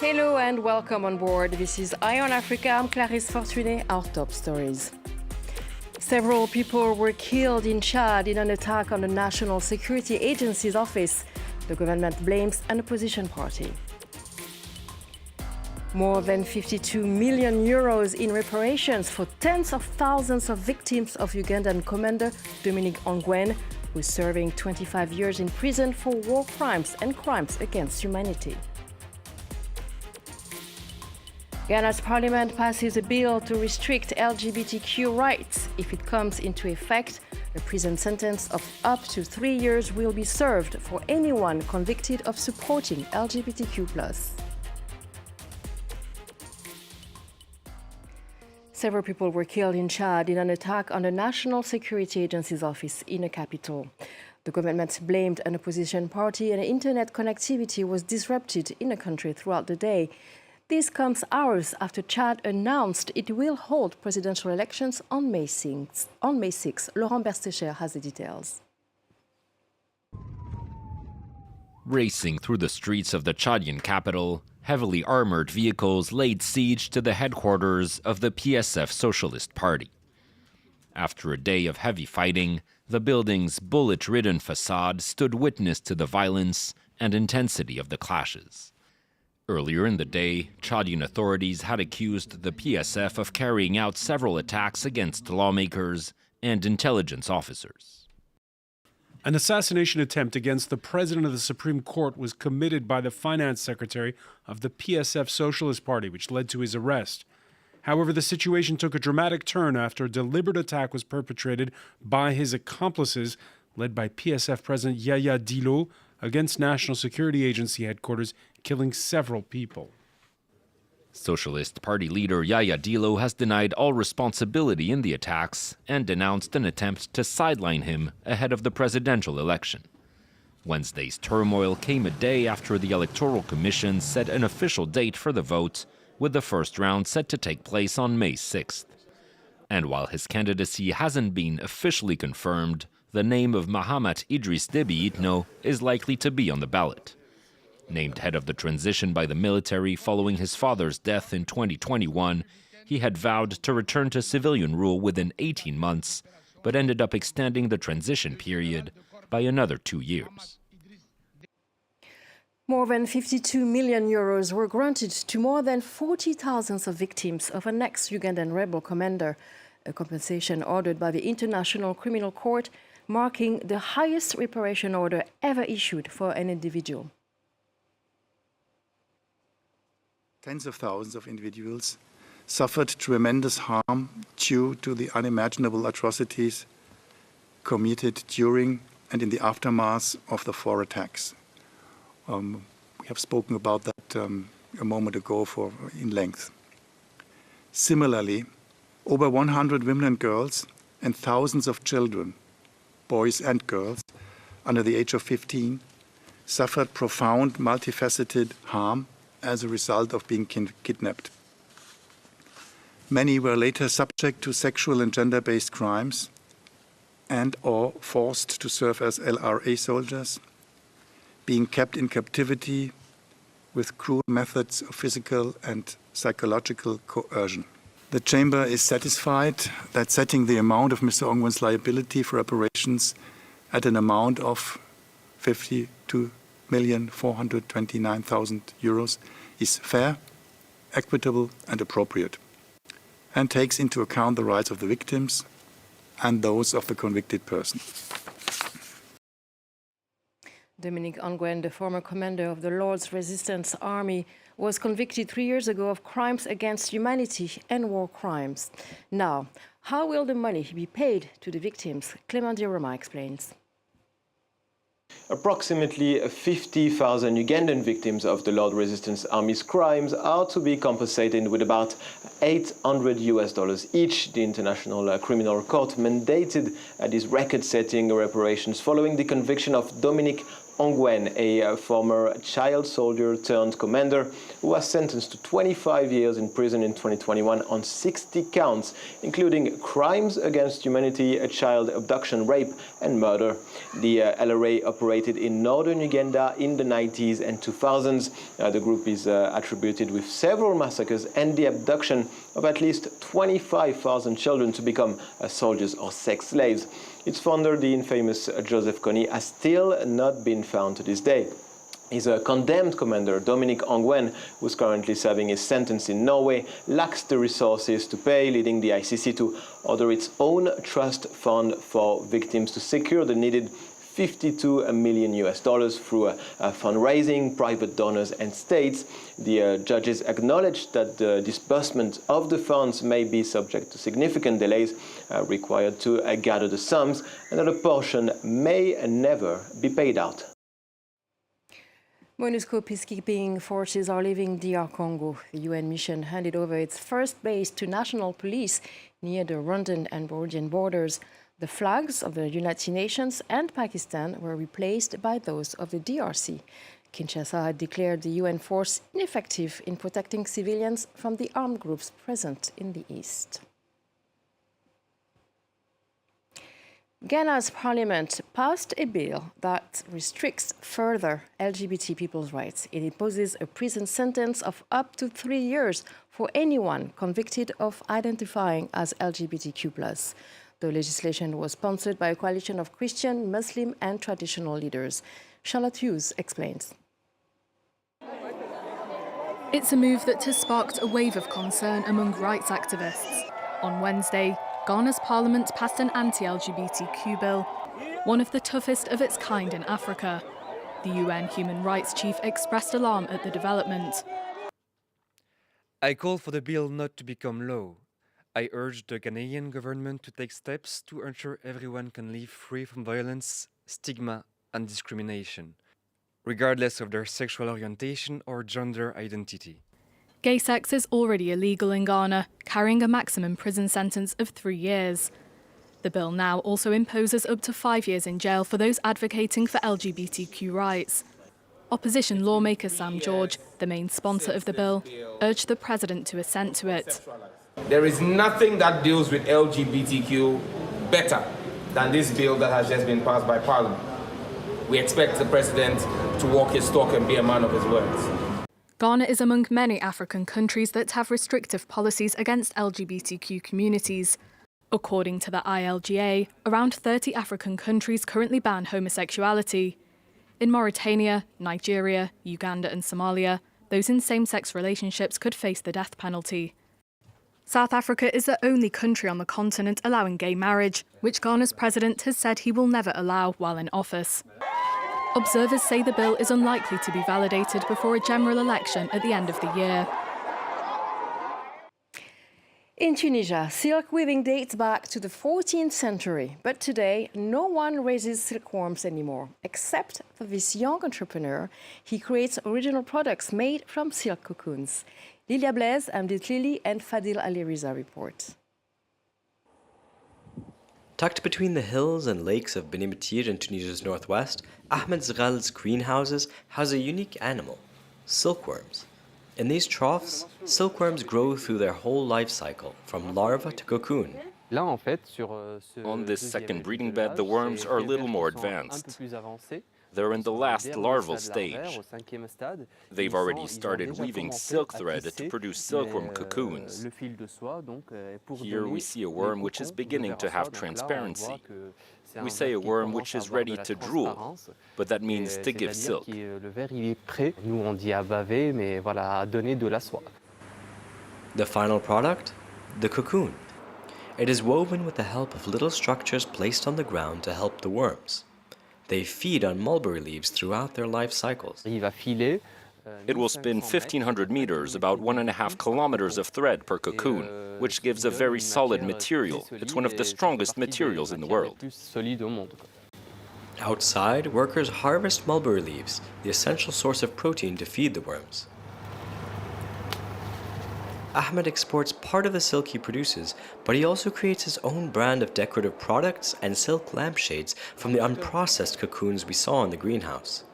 Hello and welcome on board. This is Eye on Africa. I'm Clarisse Fortuné. Our top stories. Several people were killed in Chad in an attack on the National Security Agency's office. The government blames an opposition party. More than 52 million euros in reparations for tens of thousands of victims of Ugandan commander Dominic Ongwen, who is serving 25 years in prison for war crimes and crimes against humanity. Ghana's parliament passes a bill to restrict LGBTQ rights. If it comes into effect, a prison sentence of up to 3 years will be served for anyone convicted of supporting LGBTQ+. Several people were killed in Chad in an attack on the National Security Agency's office in the capital. The government blamed an opposition party and internet connectivity was disrupted in the country throughout the day. This comes hours after Chad announced it will hold presidential elections on May 6. Laurent Berstecher has the details. Racing through the streets of the Chadian capital, heavily armored vehicles laid siege to the headquarters of the PSF Socialist Party. After a day of heavy fighting, the building's bullet-ridden facade stood witness to the violence and intensity of the clashes. Earlier in the day, Chadian authorities had accused the PSF of carrying out several attacks against lawmakers and intelligence officers. An assassination attempt against the president of the Supreme Court was committed by the finance secretary of the PSF Socialist Party, which led to his arrest. However, the situation took a dramatic turn after a deliberate attack was perpetrated by his accomplices, led by PSF President Yaya Dillo, against National Security Agency headquarters, killing several people. Socialist Party leader Yaya Dillo has denied all responsibility in the attacks and denounced an attempt to sideline him ahead of the presidential election. Wednesday's turmoil came a day after the Electoral Commission set an official date for the vote, with the first round set to take place on May 6th. And while his candidacy hasn't been officially confirmed, the name of Mahamat Idris Déby Itno is likely to be on the ballot. Named head of the transition by the military following his father's death in 2021, he had vowed to return to civilian rule within 18 months, but ended up extending the transition period by another 2 years. More than 52 million euros were granted to more than 40,000 of victims of an ex-Ugandan rebel commander, a compensation ordered by the International Criminal Court, marking the highest reparation order ever issued for an individual. Tens of thousands of individuals suffered tremendous harm due to the unimaginable atrocities committed during and in the aftermath of the 4 attacks. We have spoken about that a moment ago in length. Similarly, over 100 women and girls and thousands of children, boys and girls, under the age of 15, suffered profound, multifaceted harm as a result of being kidnapped. Many were later subject to sexual and gender-based crimes and/or forced to serve as LRA soldiers, being kept in captivity with cruel methods of physical and psychological coercion. The Chamber is satisfied that setting the amount of Mr. Ongwen's liability for reparations at an amount of 52,429,000 euros is fair, equitable and appropriate, and takes into account the rights of the victims and those of the convicted person. Dominic Ongwen, the former commander of the Lord's Resistance Army, was convicted 3 years ago of crimes against humanity and war crimes. Now, how will the money be paid to the victims? Clément Diroma explains. Approximately 50,000 Ugandan victims of the Lord Resistance Army's crimes are to be compensated with about $800 each. The International Criminal Court mandated these record-setting reparations following the conviction of Dominic Ongwen, a former child soldier turned commander who was sentenced to 25 years in prison in 2021 on 60 counts, including crimes against humanity, child abduction, rape and murder. The LRA operated in northern Uganda in the 90s and 2000s. The group is attributed with several massacres and the abduction of at least 25,000 children to become soldiers or sex slaves. Its founder, the infamous Joseph Kony, has still not been found to this day. His condemned commander, Dominic Ongwen, who's currently serving his sentence in Norway, lacks the resources to pay, leading the ICC to order its own trust fund for victims to secure the needed $52 million through fundraising, private donors and states. The judges acknowledged that the disbursement of the funds may be subject to significant delays required to gather the sums, and that a portion may never be paid out. MONUSCO peacekeeping forces are leaving DR Congo. The UN mission handed over its first base to national police near the Rwandan and Burundian borders. The flags of the United Nations and Pakistan were replaced by those of the DRC. Kinshasa had declared the UN force ineffective in protecting civilians from the armed groups present in the east. Ghana's parliament passed a bill that restricts further LGBT people's rights. It imposes a prison sentence of up to 3 years for anyone convicted of identifying as LGBTQ+. The legislation was sponsored by a coalition of Christian, Muslim and traditional leaders. Charlotte Hughes explains. It's a move that has sparked a wave of concern among rights activists. On Wednesday, Ghana's parliament passed an anti-LGBTQ bill, one of the toughest of its kind in Africa. The UN human rights chief expressed alarm at the development. I call for the bill not to become law. I urge the Ghanaian government to take steps to ensure everyone can live free from violence, stigma and discrimination, regardless of their sexual orientation or gender identity. Gay sex is already illegal in Ghana, carrying a maximum prison sentence of 3 years. The bill now also imposes up to 5 years in jail for those advocating for LGBTQ rights. Opposition lawmaker Sam George, the main sponsor of the bill, urged the president to assent to it. There is nothing that deals with LGBTQ better than this bill that has just been passed by Parliament. We expect the president to walk his talk and be a man of his words. Ghana is among many African countries that have restrictive policies against LGBTQ communities. According to the ILGA, around 30 African countries currently ban homosexuality. In Mauritania, Nigeria, Uganda and Somalia, those in same-sex relationships could face the death penalty. South Africa is the only country on the continent allowing gay marriage, which Ghana's president has said he will never allow while in office. Observers say the bill is unlikely to be validated before a general election at the end of the year. In Tunisia, silk weaving dates back to the 14th century, but today no one raises silkworms anymore, except for this young entrepreneur. He creates original products made from silk cocoons. Lilia Blaise, Amdit Lili and Fadil Ali Riza report. Tucked between the hills and lakes of Beni M'Tir in Tunisia's northwest, Ahmed Zghal's greenhouses house a unique animal, silkworms. In these troughs, silkworms grow through their whole life cycle, from larva to cocoon. On this second breeding bed, the worms are a little more advanced. They're in the last larval stage. They've already started weaving silk thread to produce silkworm cocoons. Here we see a worm which is beginning to have transparency. We say a worm which is ready to drool, but that means to give silk. The final product? The cocoon. It is woven with the help of little structures placed on the ground to help the worms. They feed on mulberry leaves throughout their life cycles. It will spin 1,500 meters, about 1.5 kilometers of thread per cocoon, which gives a very solid material. It's one of the strongest materials in the world. Outside, workers harvest mulberry leaves, the essential source of protein to feed the worms. Ahmed exports part of the silk he produces, but he also creates his own brand of decorative products and silk lampshades from the unprocessed cocoons we saw in the greenhouse.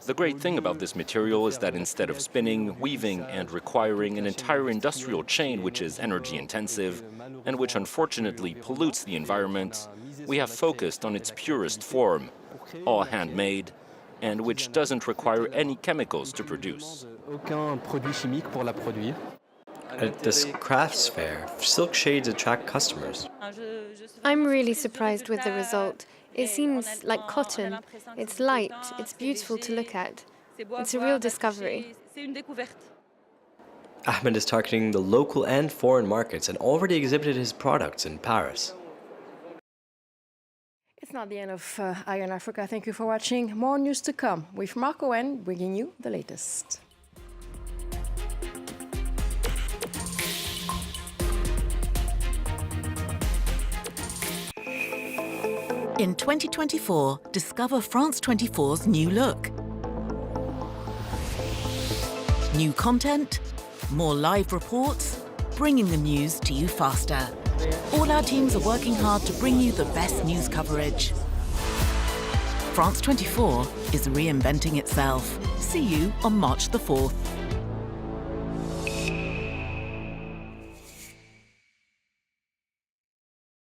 The great thing about this material is that instead of spinning, weaving, and requiring an entire industrial chain which is energy intensive and which unfortunately pollutes the environment, we have focused on its purest form, all handmade, and which doesn't require any chemicals to produce. At this crafts fair, silk shades attract customers. I'm really surprised with the result. It seems like cotton. It's light, it's beautiful to look at. It's a real discovery. Ahmed is targeting the local and foreign markets and already exhibited his products in Paris. It's not the end of Eye on Africa. Thank you for watching. More news to come with Mark Owen bringing you the latest. In 2024, discover France 24's new look. New content, more live reports, bringing the news to you faster. All our teams are working hard to bring you the best news coverage. France 24 is reinventing itself. See you on March the 4th.